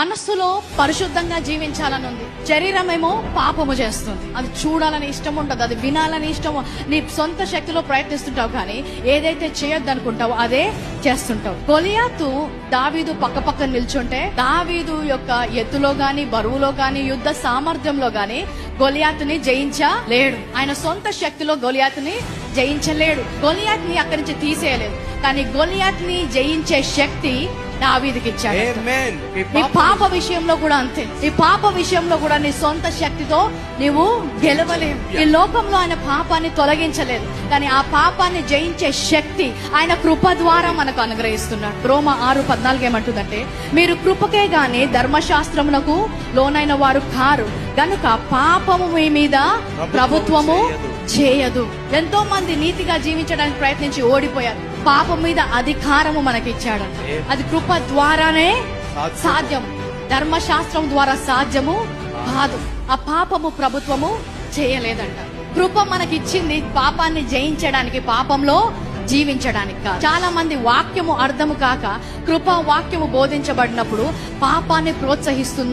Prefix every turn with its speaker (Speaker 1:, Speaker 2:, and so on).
Speaker 1: మనస్సులో పరిశుద్ధంగా జీవించాలని ఉంది. శరీరమేమో పాపము చేస్తుంది. అది చూడాలని ఇష్టం ఉండదు, అది వినాలని ఇష్టం. నీ సొంత శక్తిలో ప్రయత్నిస్తుంటావు, కానీ ఏదైతే చేయొద్దు అనుకుంటావో అదే చేస్తుంటావు. గొలియాతు దావీదు పక్క నిల్చుంటే దావీదు యొక్క ఎత్తులో గాని, బరువులో గాని, యుద్ధ సామర్థ్యంలో గాని గొలియాతుని జయించలేడు. ఆయన సొంత శక్తిలో గొలియాతుని జయించలేడు. గొలియాతుని అక్కడి నుంచి తీసేయలేదు, కానీ గొలియాతుని జయించే శక్తి దావీదుకి ఇచ్చాడు. ఈ పాప విషయంలో కూడా అంతే. ఈ పాప విషయంలో కూడా నీ సొంత శక్తితో నీవు గెలవలేవు. ఈ లోకంలో ఆయన పాపాన్ని తొలగించలేదు, కానీ ఆ పాపాన్ని జయించే శక్తి ఆయన కృప ద్వారా మనకు అనుగ్రహిస్తున్నాడు. రోమా 6:14 ఏమంటుందంటే, మీరు కృపకే గాని ధర్మశాస్త్రమునకు లోనైన వారు కారు గనుక పాపము మీ మీద ప్రభుత్వము చేయదు. ఎంతో మంది నీతిగా జీవించడానికి ప్రయత్నించి ఓడిపోయారు. పాపం మీద అధికారము మనకిచ్చాడు. అది కృప ద్వారానే సాధ్యం, ధర్మశాస్త్రం ద్వారా సాధ్యము కాదు. ఆ పాపము ప్రభుత్వము చేయలేదంట. కృప మనకిచ్చింది పాపాన్ని జయించడానికి, పాపంలో జీవించడానికి కాదు. చాలా మంది వాక్యము అర్థము కాక కృపా వాక్యము బోధించబడినప్పుడు పాపాన్ని ప్రోత్సహిస్తుంది.